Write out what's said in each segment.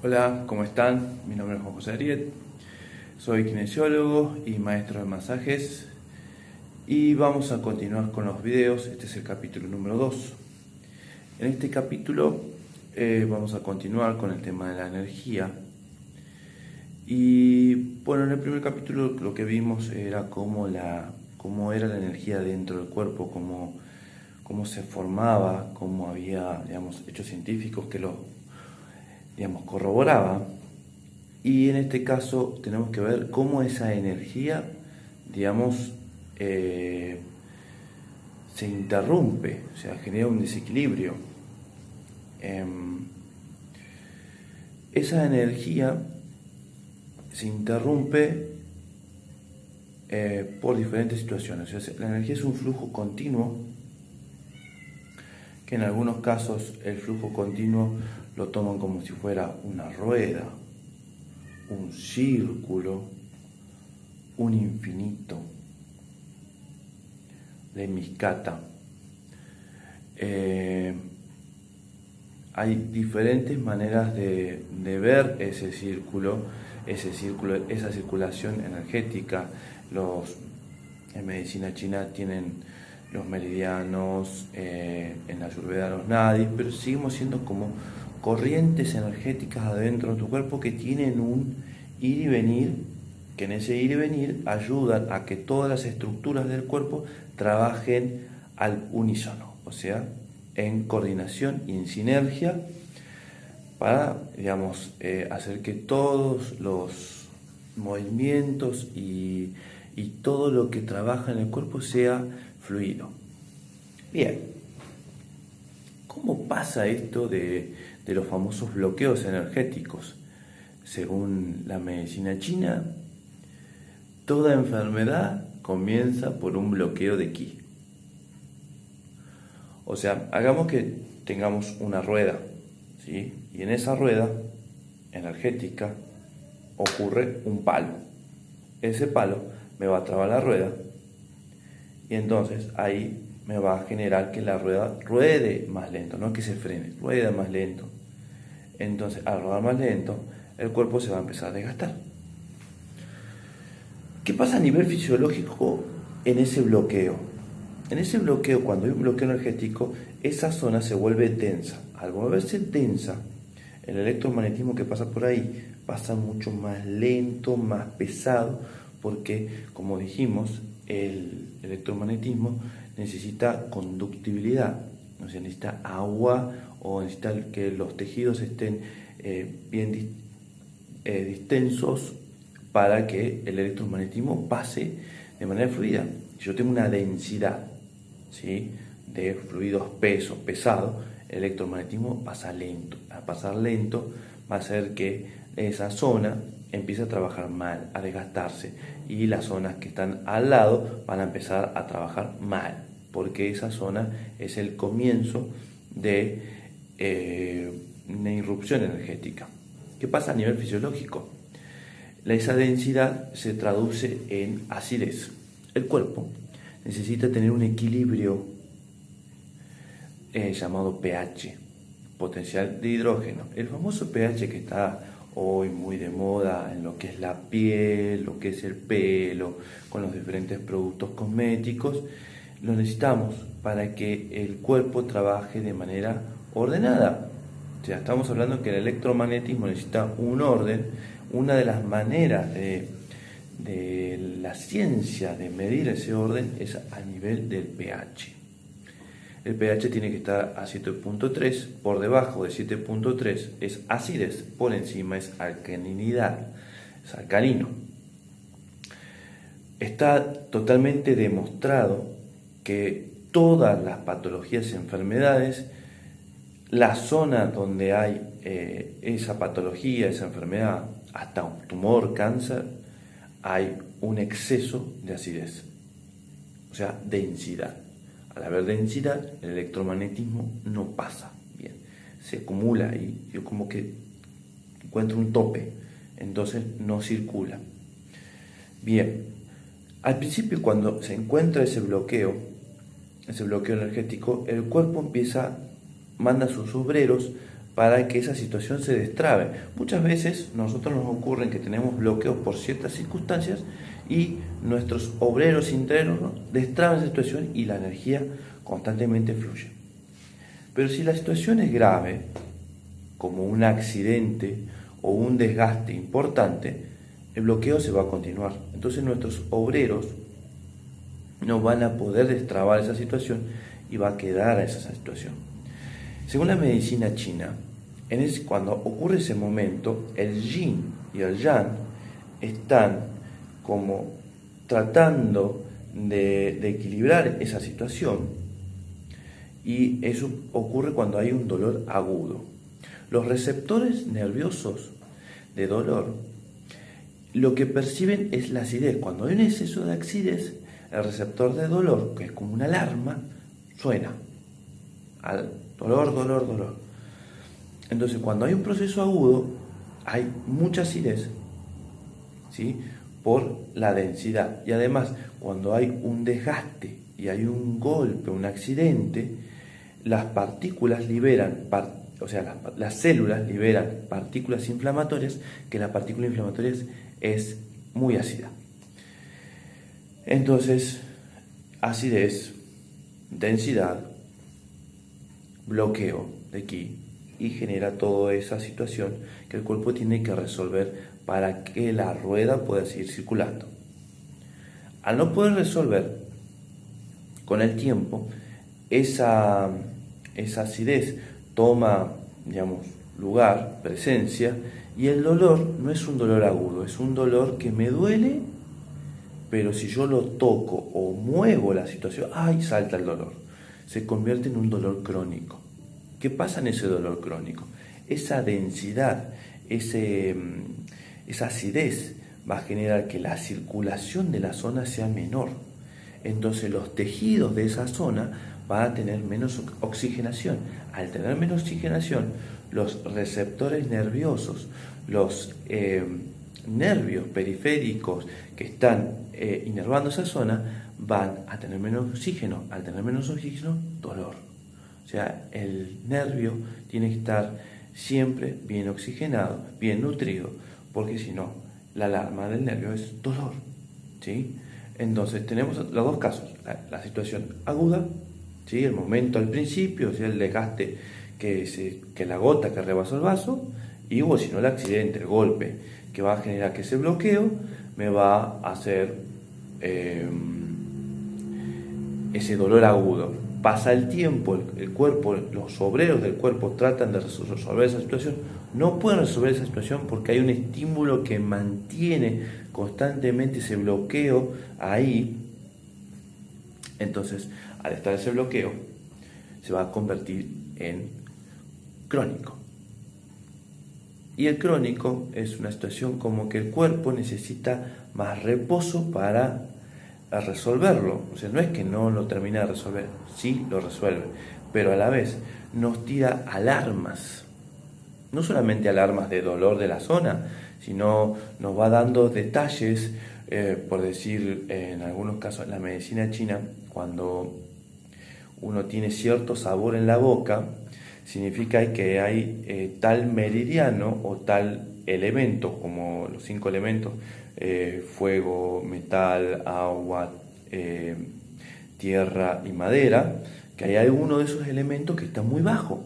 Hola, ¿cómo están? Mi nombre es Juan José Ariet, soy kinesiólogo y maestro de masajes y vamos a continuar con los videos. Este es el capítulo número 2. En este capítulo vamos a continuar con el tema de la energía y bueno, en el primer capítulo lo que vimos era cómo era la energía dentro del cuerpo, cómo se formaba, cómo había, digamos, hechos científicos que lo, digamos, corroboraban. Y en este caso tenemos que ver cómo esa energía, digamos, eh, se interrumpe, o sea, genera un desequilibrio. Em, Esa energía se interrumpe por diferentes situaciones. O sea, la energía es un flujo continuo, que en algunos casos el flujo continuo lo toman como si fuera una rueda, un círculo, un infinito, lemniscata. Eh, Hay diferentes maneras de ver esa circulación energética. En medicina china tienen los meridianos, en la Ayurveda los nadis, pero seguimos siendo como corrientes energéticas adentro de tu cuerpo que tienen un ir y venir, que en ese ir y venir ayudan a que todas las estructuras del cuerpo trabajen al unísono, o sea, en coordinación y en sinergia para, digamos, hacer que todos los movimientos y todo lo que trabaja en el cuerpo sea fluido. Bien, ¿cómo pasa esto de los famosos bloqueos energéticos? Según la medicina china, toda enfermedad comienza por un bloqueo de ki. O sea, hagamos que tengamos una rueda, ¿sí? Y en esa rueda energética ocurre un palo. Ese palo me va a trabar la rueda y entonces ahí me va a generar que la rueda ruede más lento, no que se frene, rueda más lento. Entonces, al rodar más lento, el cuerpo se va a empezar a desgastar. ¿Qué pasa a nivel fisiológico en ese bloqueo? En ese bloqueo, cuando hay un bloqueo energético, esa zona se vuelve densa. Al volverse densa, el electromagnetismo que pasa por ahí pasa mucho más lento, más pesado, porque, como dijimos, el electromagnetismo necesita conductibilidad, o sea, necesita agua o necesita que los tejidos estén bien distensos para que el electromagnetismo pase de manera fluida. Si yo tengo una densidad, ¿sí?, de fluidos pesados, el electromagnetismo pasa lento. Al pasar lento va a hacer que esa zona empiece a trabajar mal, a desgastarse, y las zonas que están al lado van a empezar a trabajar mal, porque esa zona es el comienzo de una irrupción energética. ¿Qué pasa a nivel fisiológico? Esa densidad se traduce en acidez. El cuerpo necesita tener un equilibrio llamado pH, potencial de hidrógeno. El famoso pH que está hoy muy de moda en lo que es la piel, lo que es el pelo, con los diferentes productos cosméticos, lo necesitamos para que el cuerpo trabaje de manera ordenada. O sea, estamos hablando que el electromagnetismo necesita un orden. Una de las maneras de la ciencia de medir ese orden es a nivel del pH. El pH tiene que estar a 7.3, por debajo de 7.3 es acidez, por encima es alcalinidad, es alcalino. Está totalmente demostrado que todas las patologías y enfermedades, la zona donde hay esa patología, esa enfermedad, hasta un tumor, cáncer, hay un exceso de acidez, o sea, densidad. Al haber densidad, el electromagnetismo no pasa bien, se acumula y yo como que encuentro un tope, entonces no circula. Bien, al principio cuando se encuentra ese bloqueo energético, el cuerpo manda a sus obreros para que esa situación se destrabe. Muchas veces nosotros nos ocurre que tenemos bloqueos por ciertas circunstancias y nuestros obreros internos destraban esa situación y la energía constantemente fluye. Pero si la situación es grave, como un accidente o un desgaste importante, el bloqueo se va a continuar. Entonces nuestros obreros no van a poder destrabar esa situación y va a quedar esa situación. Según la medicina china, cuando ocurre ese momento, el yin y el yang están como tratando de equilibrar esa situación, y eso ocurre cuando hay un dolor agudo. Los receptores nerviosos de dolor lo que perciben es la acidez. Cuando hay un exceso de acidez, el receptor de dolor, que es como una alarma, suena al dolor, dolor, dolor. Entonces, cuando hay un proceso agudo, hay mucha acidez, ¿sí?, por la densidad. Y además, cuando hay un desgaste y hay un golpe, un accidente, las partículas liberan, las células liberan partículas inflamatorias, que la partícula inflamatoria es muy ácida. Entonces, acidez, densidad, bloqueo de ki, y genera toda esa situación que el cuerpo tiene que resolver para que la rueda pueda seguir circulando. Al no poder resolver con el tiempo, esa acidez toma, lugar, presencia, y el dolor no es un dolor agudo, es un dolor que me duele, pero si yo lo toco o muevo la situación, ¡ay!, salta el dolor. Se convierte en un dolor crónico. ¿Qué pasa en ese dolor crónico? Esa densidad, esa acidez va a generar que la circulación de la zona sea menor. Entonces los tejidos de esa zona van a tener menos oxigenación. Al tener menos oxigenación, los receptores nerviosos, los nervios periféricos que están inervando esa zona, van a tener menos oxígeno. Al tener menos oxígeno, dolor. O sea, el nervio tiene que estar siempre bien oxigenado, bien nutrido, porque si no, la alarma del nervio es dolor, ¿sí? Entonces tenemos los dos casos, la situación aguda, ¿sí?, el momento al principio, o sea, el desgaste que la gota que rebasó el vaso, y si no, el accidente, el golpe, que va a generar que ese bloqueo me va a hacer ese dolor agudo. Pasa el tiempo, el cuerpo, los obreros del cuerpo tratan de resolver esa situación, no pueden resolver esa situación porque hay un estímulo que mantiene constantemente ese bloqueo ahí. Entonces, al estar ese bloqueo, se va a convertir en crónico. Y el crónico es una situación como que el cuerpo necesita más reposo para resolverlo. O sea, no es que no lo termina de resolver, sí lo resuelve, pero a la vez nos tira alarmas, no solamente alarmas de dolor de la zona, sino nos va dando detalles, por decir, en algunos casos en la medicina china, cuando uno tiene cierto sabor en la boca, significa que hay tal meridiano o tal elemento, como los 5 elementos, fuego, metal, agua, tierra y madera, que hay alguno de esos elementos que está muy bajo.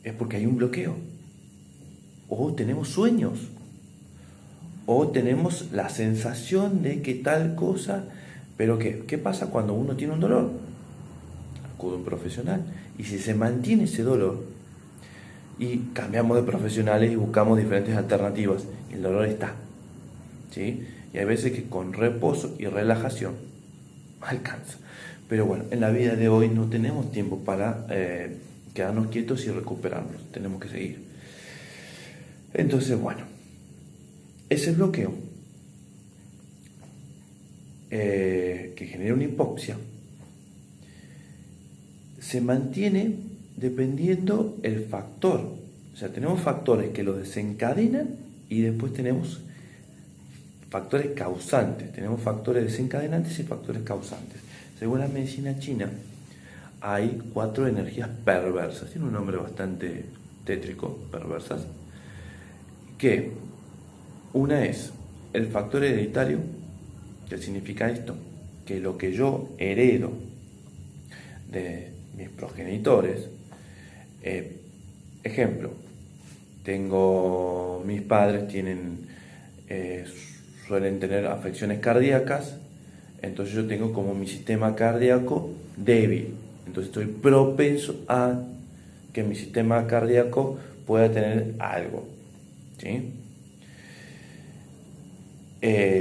Es porque hay un bloqueo. O tenemos sueños. O tenemos la sensación de que tal cosa. Pero ¿qué pasa cuando uno tiene un dolor? Acude a un profesional. Y si se mantiene ese dolor y cambiamos de profesionales y buscamos diferentes alternativas, el dolor está, ¿sí? Y hay veces que con reposo y relajación alcanza. Pero bueno, en la vida de hoy no tenemos tiempo para quedarnos quietos y recuperarnos. Tenemos que seguir. Entonces, bueno, ese bloqueo que genera una hipoxia se mantiene dependiendo el factor. O sea, tenemos factores que lo desencadenan y después tenemos factores causantes. Tenemos factores desencadenantes y factores causantes. Según la medicina china, hay 4 energías perversas. Tiene un nombre bastante tétrico, perversas, que una es el factor hereditario, que significa esto, que lo que yo heredo de mis progenitores, ejemplo, mis padres suelen tener afecciones cardíacas, entonces yo tengo como mi sistema cardíaco débil, entonces estoy propenso a que mi sistema cardíaco pueda tener algo, ¿sí?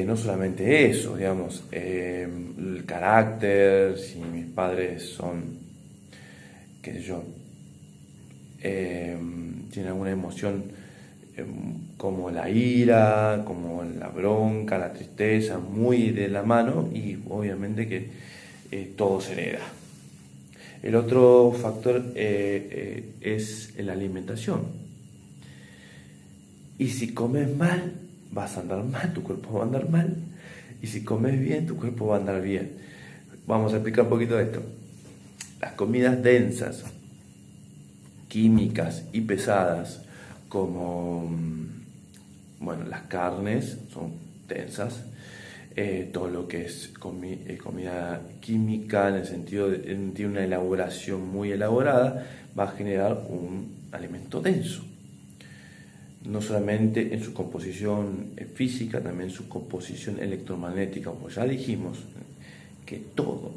No solamente eso, digamos, el carácter, si mis padres son, qué sé yo, tienen alguna emoción como la ira, como la bronca, la tristeza, muy de la mano, y obviamente que todo se hereda. El otro factor es la alimentación. Y si comes mal, vas a andar mal, tu cuerpo va a andar mal. Y si comes bien, tu cuerpo va a andar bien. Vamos a explicar un poquito de esto. Las comidas densas, químicas y pesadas, como, bueno, las carnes son densas, todo lo que es comida química, en el sentido de tiene una elaboración muy elaborada, va a generar un alimento denso. No solamente en su composición física, también en su composición electromagnética. Como ya dijimos, que todo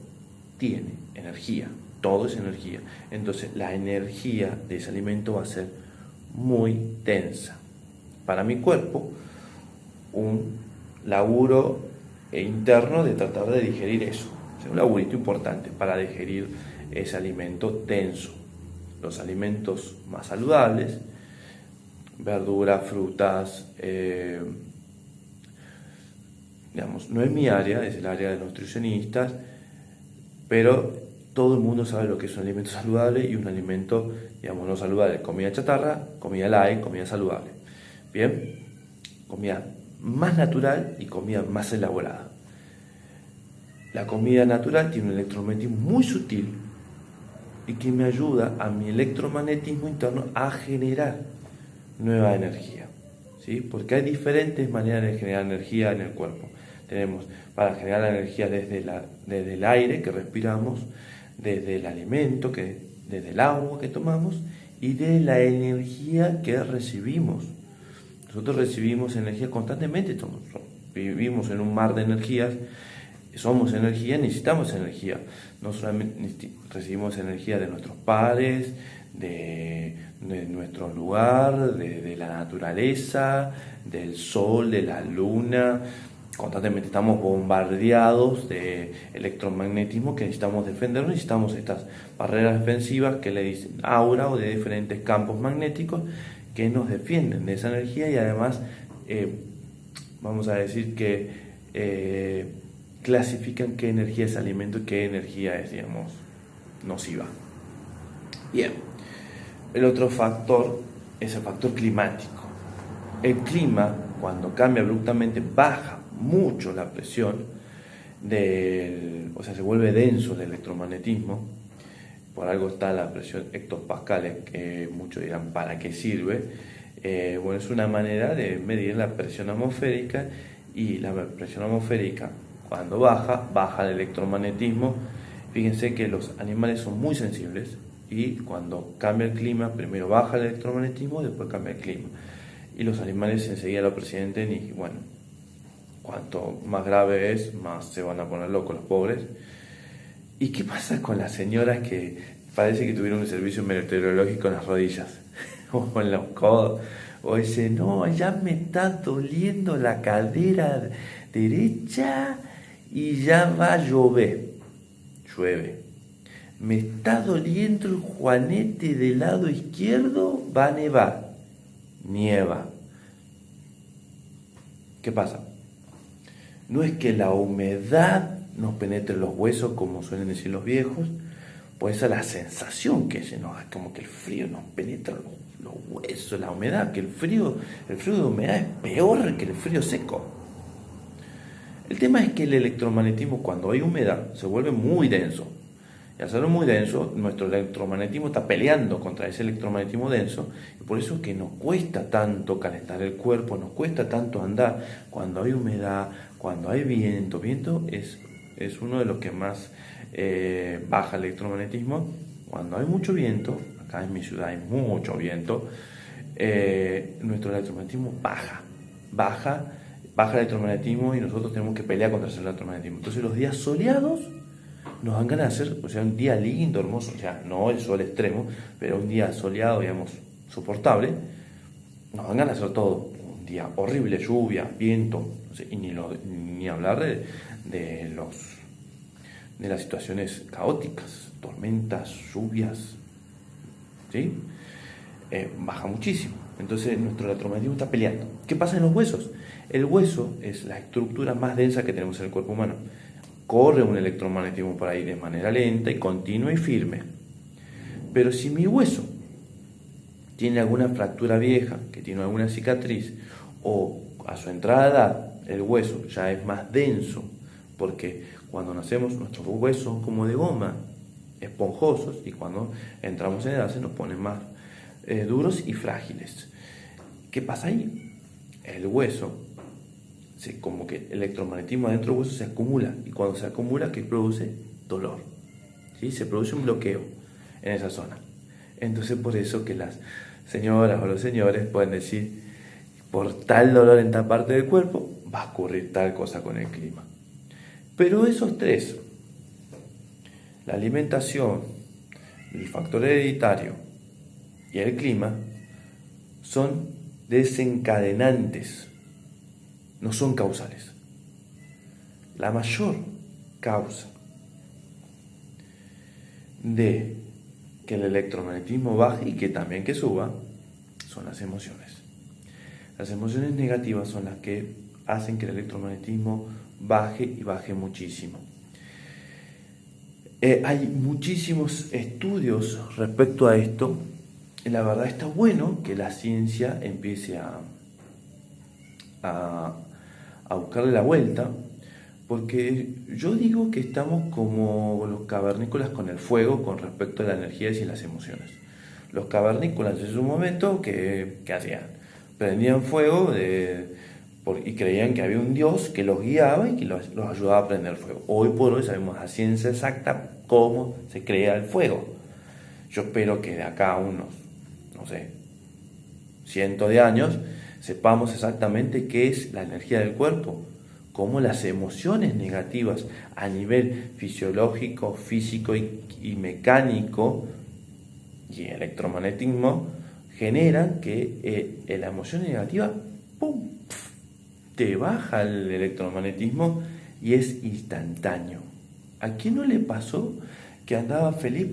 tiene energía, todo es energía. Entonces la energía de ese alimento va a ser muy densa. Para mi cuerpo, un laburo interno de tratar de digerir eso. Es un laburito importante para digerir ese alimento denso. Los alimentos más saludables, verduras, frutas, digamos, no es mi área, es el área de nutricionistas, pero todo el mundo sabe lo que es un alimento saludable y un alimento, digamos, no saludable. Comida chatarra, comida light, comida saludable. Bien, comida más natural y comida más elaborada. La comida natural tiene un electromagnetismo muy sutil y que me ayuda a mi electromagnetismo interno a generar nueva energía, ¿sí? Porque hay diferentes maneras de generar energía en el cuerpo. Tenemos para generar la energía desde el aire que respiramos, desde el alimento, desde el agua que tomamos y de la energía que recibimos. Nosotros recibimos energía constantemente, vivimos en un mar de energías, somos energía, necesitamos energía. No solamente recibimos energía de nuestros padres, de nuestro lugar, de la naturaleza, del sol, de la luna. Constantemente estamos bombardeados de electromagnetismo que necesitamos defendernos, necesitamos estas barreras defensivas que le dicen aura o de diferentes campos magnéticos que nos defienden de esa energía y además vamos a decir que clasifican qué energía es alimento y qué energía es, digamos, nociva. Bien, el otro factor es el factor climático. El clima, cuando cambia abruptamente, baja mucho la presión o sea, se vuelve denso el electromagnetismo. Por algo está la presión hectopascales, que muchos dirán, ¿para qué sirve? Bueno, es una manera de medir la presión atmosférica, y la presión atmosférica, cuando baja el electromagnetismo. Fíjense que los animales son muy sensibles y cuando cambia el clima, primero baja el electromagnetismo y después cambia el clima. Y los animales enseguida lo presienten y bueno, cuanto más grave es, más se van a poner locos los pobres. ¿Y qué pasa con las señoras que parece que tuvieron un servicio meteorológico en las rodillas o en los codos? O dice, no, ya me está doliendo la cadera derecha y ya va a llover. Llueve. Me está doliendo el juanete del lado izquierdo, va a nevar. Nieva. ¿Qué pasa? No es que la humedad nos penetre los huesos, como suelen decir los viejos, pues esa es la sensación que se nos da, como que el frío nos penetra los huesos, la humedad, que el frío de humedad es peor que el frío seco. El tema es que el electromagnetismo, cuando hay humedad, se vuelve muy denso Y al ser muy denso, nuestro electromagnetismo está peleando contra ese electromagnetismo denso, y por eso es que nos cuesta tanto calentar el cuerpo, nos cuesta tanto andar cuando hay humedad, cuando hay viento. Viento es uno de los que más baja el electromagnetismo. Cuando hay mucho viento, acá en mi ciudad hay mucho viento, nuestro electromagnetismo baja el electromagnetismo, y nosotros tenemos que pelear contra ese electromagnetismo. Entonces los días soleados nos dan ganas de hacer, o sea, un día lindo, hermoso, o sea, no el sol extremo, pero un día soleado, digamos, soportable, nos dan ganas de hacer todo. Un día horrible, lluvia, viento, no sé, y ni hablar de las situaciones caóticas, tormentas, lluvias, ¿sí? Baja muchísimo. Entonces nuestro electromagnetismo está peleando. ¿Qué pasa en los huesos? El hueso es la estructura más densa que tenemos en el cuerpo humano. Corre un electromagnetismo por ahí de manera lenta y continua y firme. Pero si mi hueso tiene alguna fractura vieja, que tiene alguna cicatriz, o a su entrada de edad el hueso ya es más denso, porque cuando nacemos nuestros huesos son como de goma, esponjosos, y cuando entramos en edad se nos ponen más duros y frágiles. ¿Qué pasa ahí? El hueso, como que el electromagnetismo adentro del hueso se acumula, y cuando se acumula, ¿qué produce? Dolor. ¿Sí? Se produce un bloqueo en esa zona. Entonces por eso que las señoras o los señores pueden decir, por tal dolor en tal parte del cuerpo, va a ocurrir tal cosa con el clima. Pero esos tres, la alimentación, el factor hereditario y el clima, son desencadenantes, no son causales. La mayor causa de que el electromagnetismo baje y que también que suba son las emociones. Las emociones negativas son las que hacen que el electromagnetismo baje, y baje muchísimo. Hay muchísimos estudios respecto a esto. La verdad está bueno que la ciencia empiece a buscarle la vuelta, porque yo digo que estamos como los cavernícolas con el fuego con respecto a las energías y las emociones. Los cavernícolas en su momento, ¿qué hacían? Prendían fuego y creían que había un Dios que los guiaba y que los ayudaba a prender fuego. Hoy por hoy sabemos a ciencia exacta cómo se crea el fuego. Yo espero que de acá a unos, no sé, cientos de años, sepamos exactamente qué es la energía del cuerpo, cómo las emociones negativas a nivel fisiológico, físico y mecánico y electromagnetismo generan que la emoción negativa, ¡pum!, te baja el electromagnetismo y es instantáneo. ¿A quién no le pasó que andaba feliz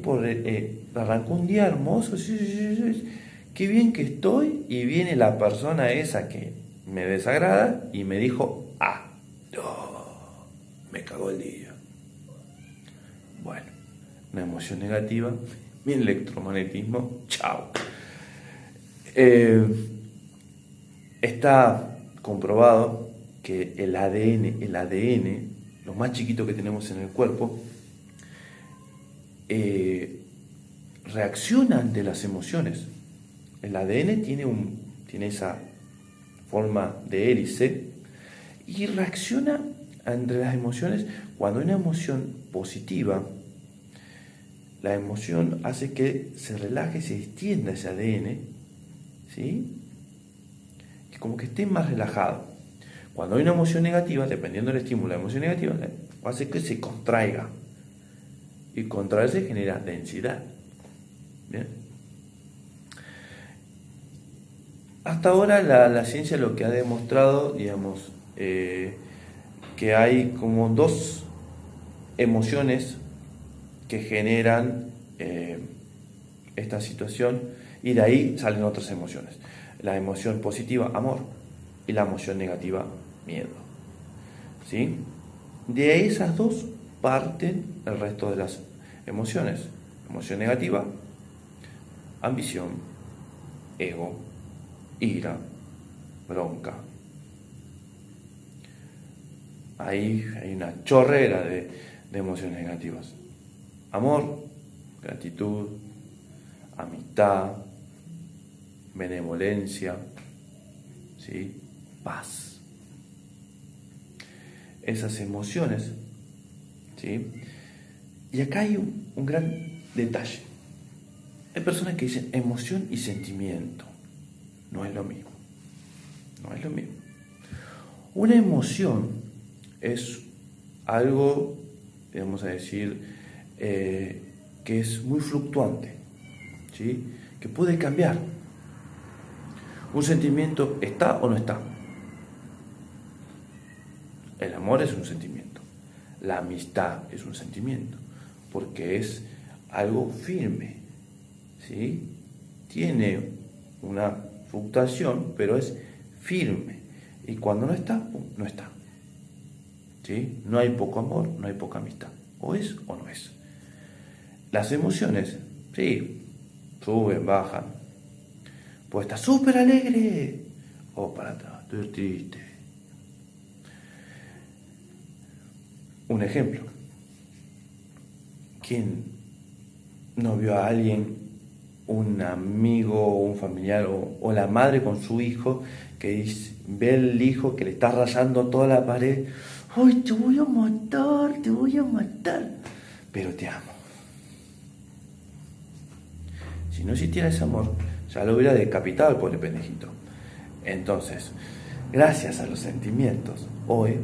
arrancó un día hermoso, sí, qué bien que estoy, y viene la persona esa que me desagrada y me dijo, me cagó el día? Bueno, una emoción negativa, mi electromagnetismo, chao. Está comprobado que el ADN, lo más chiquito que tenemos en el cuerpo, reacciona ante las emociones. El ADN tiene esa forma de hélice y reacciona ante las emociones. Cuando hay una emoción positiva, la emoción hace que se relaje, se extienda ese ADN, ¿sí? Y como que esté más relajado. Cuando hay una emoción negativa, dependiendo del estímulo de la emoción negativa, hace que se contraiga. Y contraerse genera densidad. ¿Bien? Hasta ahora la ciencia lo que ha demostrado, digamos, que hay como dos emociones que generan esta situación, y de ahí salen otras emociones. La emoción positiva, amor, y la emoción negativa, miedo. ¿Sí? De esas dos parten el resto de las emociones. Emoción negativa, ambición, ego, ira, bronca. Ahí hay una chorrera de emociones negativas. amor, gratitud, amistad, benevolencia, ¿sí? Paz. Esas emociones, ¿sí? Y acá hay un gran detalle. Hay personas que dicen emoción y sentimiento. No es lo mismo. No es lo mismo. Una emoción es algo, vamos a decir, que es muy fluctuante, ¿sí? Que puede cambiar. Un sentimiento está o no está. El amor es un sentimiento. La amistad es un sentimiento, porque es algo firme, ¿sí? Tiene una fluctuación, pero es firme. Y cuando no está, no está. ¿Sí? No hay poco amor, no hay poca amistad. O es o no es. Las emociones, sí, suben, bajan. Pues está súper alegre. O para atrás, estoy triste. Un ejemplo. ¿Quién no vio a alguien, un amigo, un familiar o la madre con su hijo, que ve el hijo que le está rayando toda la pared? ¡Ay, te voy a matar, te voy a matar! Pero te amo. Si no existiera ese amor, ya lo hubiera decapitado el pobre pendejito. Entonces, gracias a los sentimientos, hoy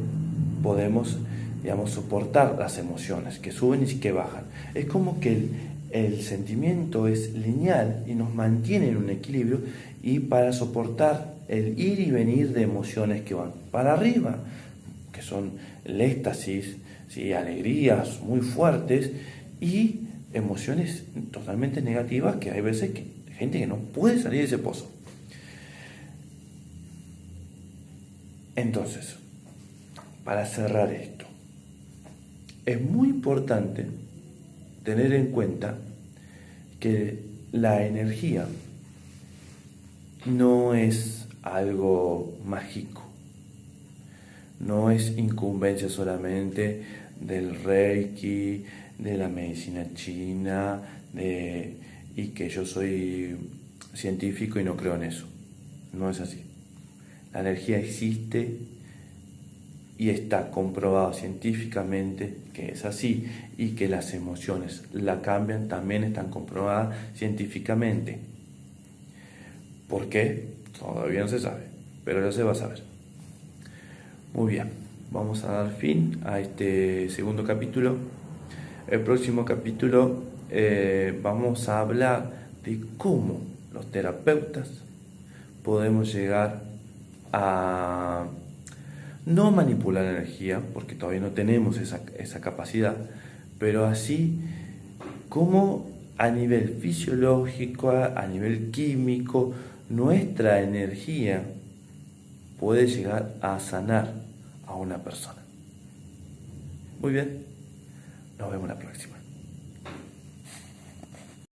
podemos, digamos, soportar las emociones que suben y que bajan. Es como que el sentimiento es lineal y nos mantiene en un equilibrio, y para soportar el ir y venir de emociones que van para arriba, que son el éxtasis, ¿sí? Alegrías muy fuertes, y emociones totalmente negativas, que hay veces que hay gente que no puede salir de ese pozo. Entonces, para cerrar esto, es muy importante tener en cuenta que la energía no es algo mágico, no es incumbencia solamente del Reiki, de la medicina china, y que yo soy científico y no creo en eso. No es así. La energía existe y está comprobado científicamente que es así, y que las emociones la cambian también están comprobadas científicamente. ¿Por qué? Todavía no se sabe, pero ya se va a saber. Muy bien, vamos a dar fin a este segundo capítulo. El próximo capítulo vamos a hablar de cómo los terapeutas podemos llegar a no manipular la energía, porque todavía no tenemos esa capacidad, pero así como a nivel fisiológico, a nivel químico, nuestra energía puede llegar a sanar a una persona. Muy bien, nos vemos la próxima.